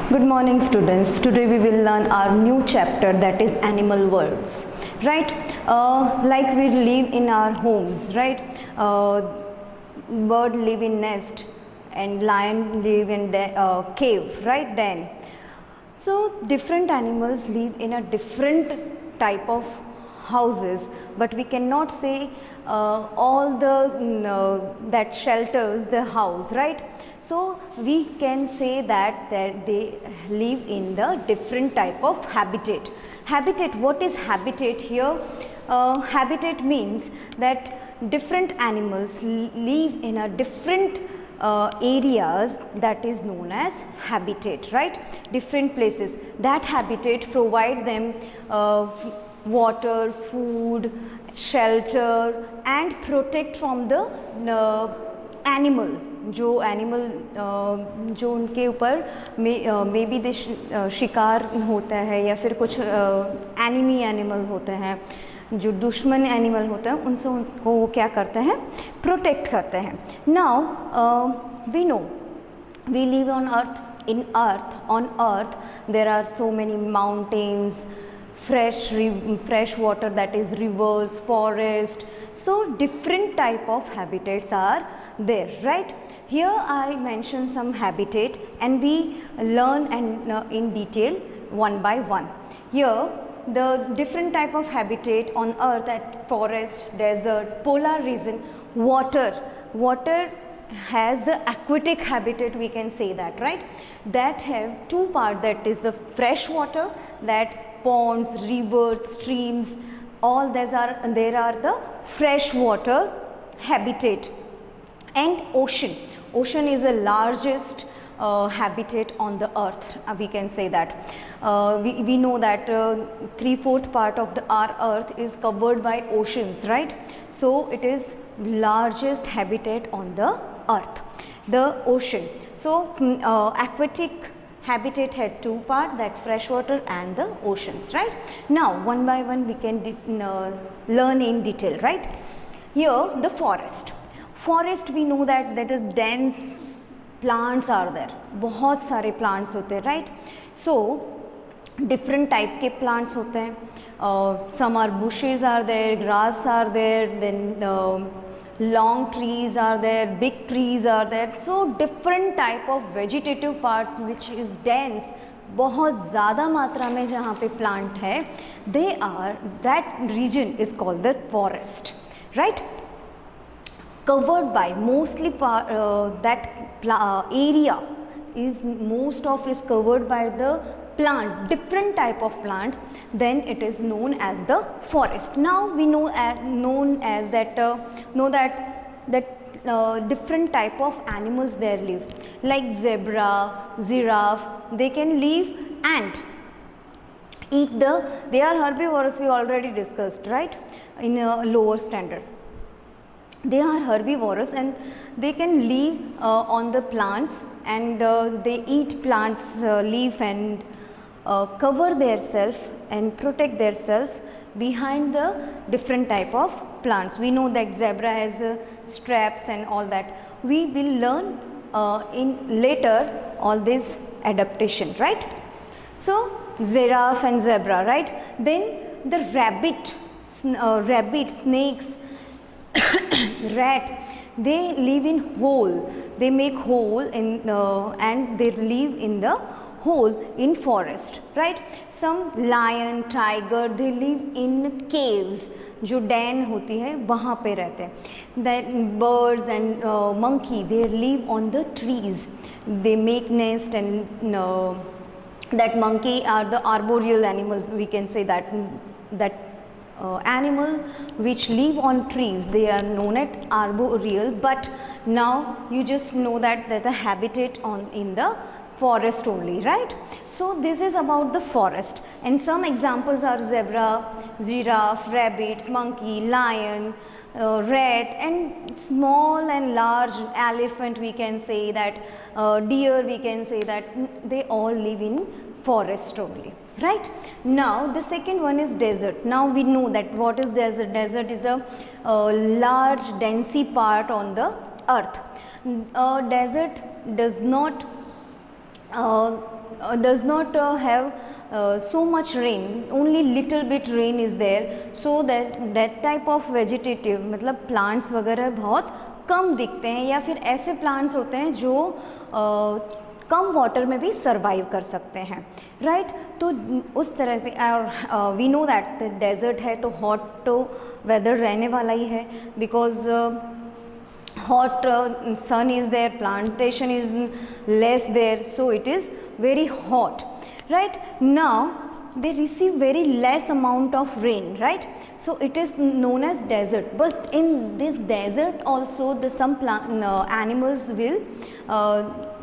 Good morning students. Today we will learn our new chapter, that is animal worlds, right? Like we live in our homes, right? Bird live in nest and lion live in cave, right? Den. So different animals live in a different type of houses, but we cannot say all the that shelters the house, right? So we can say that they live in the different type of habitat. Habitat, what is habitat here? Habitat means that different animals live in a different areas, that is known as habitat, right? Different places. That habitat provide them water, food, shelter and protect from the animal. जो animal जो उनके ऊपर may be दे शिकार होता है या फिर कुछ एनिमी एनिमल होते हैं, जो दुश्मन एनिमल होते हैं, उनसे उनको वो क्या करते हैं, प्रोटेक्ट करते हैं. Now we know we live on earth. In on earth there are so many mountains, fresh water, that is rivers, forest. So different type of habitats are there, right? Here I mention some habitat and we learn and in detail one by one. Here the different type of habitat on earth, at forest, desert, polar region. Water has the aquatic habitat, we can say that, right? That have two parts, that is the fresh water, that ponds, rivers, streams, all there are the fresh water habitat. And ocean is the largest habitat on the earth, we can say that. We know that 3/4 part of our earth is covered by oceans, right? So it is largest habitat on the earth, the ocean. So aquatic habitat had two parts, that freshwater and the oceans, right? Now one by one we can learn in detail, right? Here the forest we know that is dense plants are there, बहुत सारे plants होते हैं, right? So different type के plants होते हैं, some are bushes are there, grass are there, then long trees are there, big trees are there. So different type of vegetative parts which is dense, बहुत ज़्यादा मात्रा में जहाँ पे plant है, that region is called the forest, right? Covered by mostly that area is covered by the plant, different type of plant, then it is known as the forest. Now we know that different type of animals there live, like zebra, giraffe. They can live and eat they are herbivorous, we already discussed, right, in a lower standard. They are herbivorous and they can live on the plants, and they eat plants leaf and cover their self and protect their self behind the different type of plants. We know that zebra has straps and all that. We will learn in later all this adaptation, right? So giraffe and zebra, right? Then the rabbit, snakes, rat, they live in hole. They make hole in and they live in the hole in forest, right? Some lion, tiger, they live in caves, जो den होती है वहाँ पे रहते हैं. Then birds and monkey, they live on the trees. They make nest, and that monkey are the arboreal animals, we can say that animal which live on trees, they are known as arboreal. But now you just know that the habitat in the forest only, right? So this is about the forest, and some examples are zebra, giraffe, rabbits, monkey, lion, rat, and small and large elephant, we can say that, deer, we can say that, they all live in forest only, right? Now the second one is desert. Now we know that what is desert. Desert is a large density part on the earth. Desert does not does not have so much rain, only little bit rain is there, so that type of vegetative मतलब plants वगैरह बहुत कम दिखते हैं, या फिर ऐसे plants होते हैं जो कम वाटर में भी सर्वाइव कर सकते हैं, राइट। तो उस तरह से वी नो दैट डेजर्ट है तो हॉट तो वेदर रहने वाला ही है, because hot sun is there, plantation is less there, so it is very hot, right. Now they receive very less amount of rain, right, so it is known as desert. But in this desert also the some animals will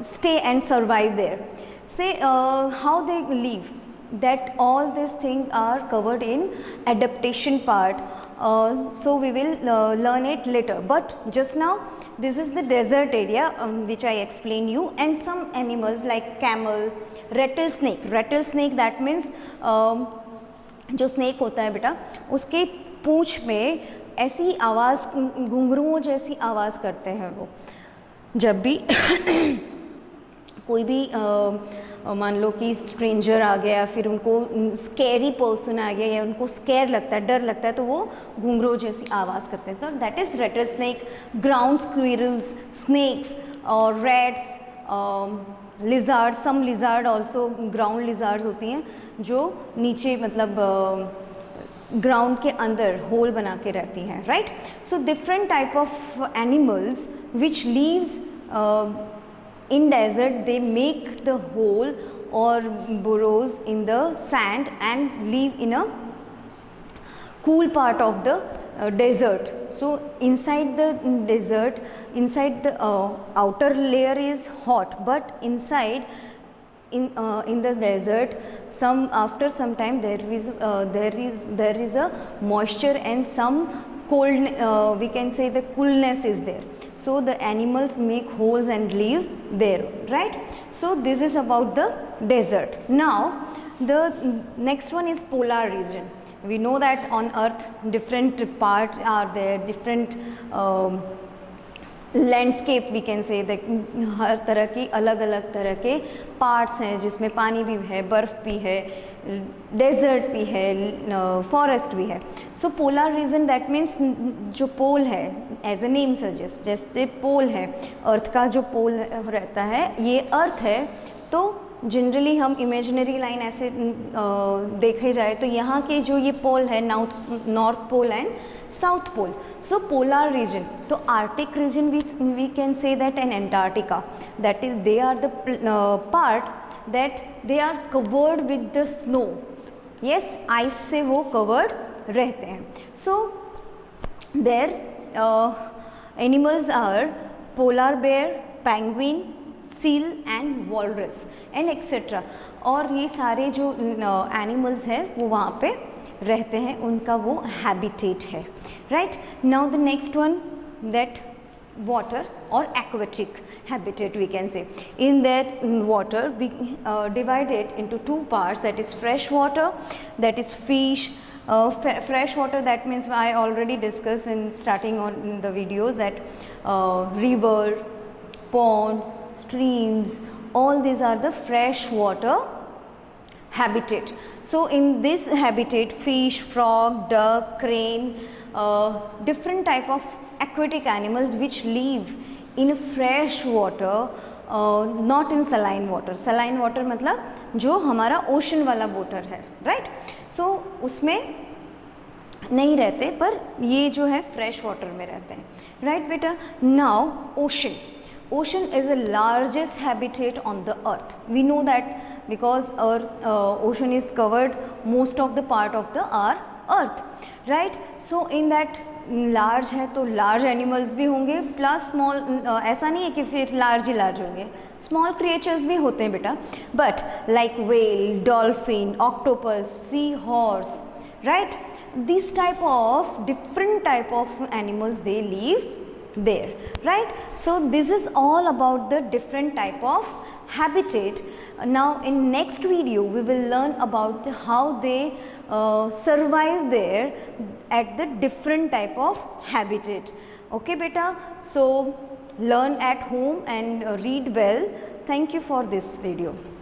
stay and survive there. Say how they live, that all these things are covered in adaptation part. So we will learn it later, but just now this is the desert area which I explained you, and some animals like camel, rattlesnake. Rattlesnake that means जो snake होता है बेटा, उसके पूंछ में ऐसी आवाज़, घुंघरुओं जैसी आवाज़ करते हैं वो, जब भी कोई भी मान लो कि स्ट्रेंजर आ गया, फिर उनको स्कैरी पर्सन आ गया या उनको स्कैर लगता है, डर लगता है, तो वो घुंघरू जैसी आवाज़ करते हैं, तो that is rattle snake. Ground squirrels, snakes और rats, lizard, some lizard also, ground lizards होती हैं जो नीचे मतलब ग्राउंड के अंदर होल बना के रहती हैं, right. So different type of animals which leaves in desert, they make the hole or burrows in the sand and live in a cool part of the desert. So inside the desert, inside the outer layer is hot, but inside in the desert, after some time there is a moisture and some cold, we can say the coolness is there. So the animals make holes and live there, right. So this is about the desert. Now the next one is polar region. We know that on earth different parts are there, different landscape we can say, हर तरह की अलग अलग तरह के parts हैं जिसमें पानी भी है, बर्फ़ भी है, डेजर्ट भी है, फॉरेस्ट भी है. सो पोलर रीजन दैट मीन्स जो पोल है, एज ए नेम सजेस्ट, जैसे पोल है, अर्थ का जो पोल रहता है ये अर्थ है. तो जनरली हम इमेजिनरी लाइन ऐसे देखे जाए तो यहाँ के जो ये पोल है, north pole and south pole. So polar region, तो Arctic region we can say that, and Antarctica, that is they are the part that they are covered with the snow. Yes, ice से वो covered रहते हैं. So there animals are polar bear, penguin, seal and walrus and etc. और ये सारे जो animals हैं वो वहाँ पे रहते हैं, उनका वो habitat है. Right, now the next one, that water or aquatic habitat we can say. In that water we divide it into two parts, that is fresh water, that is fish. Fresh water, that means I already discussed in starting on the videos that river, pond, streams, all these are the fresh water habitat. So in this habitat, fish, frog, duck, crane, different type of aquatic animals which live in fresh water, not in saline water. Saline water मतलब जो हमारा ocean वाला water है, right. सो उसमें नहीं रहते, पर ये जो है फ्रेश वाटर में रहते हैं, राइट बेटा. Now ocean. Ocean is the largest habitat on the earth. We know that because our ocean is covered most of the part of our earth, right. So in that large है तो large animals भी होंगे plus small, ऐसा नहीं है कि फिर large ही large होंगे, small creatures भी होते हैं बेटा, but like whale, dolphin, octopus, sea horse, right. This type of different type of animals they live there, right. So this is all about the different type of habitat. Now in next video we will learn about how they survive there at the different type of habitat. Okay beta, so learn at home and read well. Thank you for this video.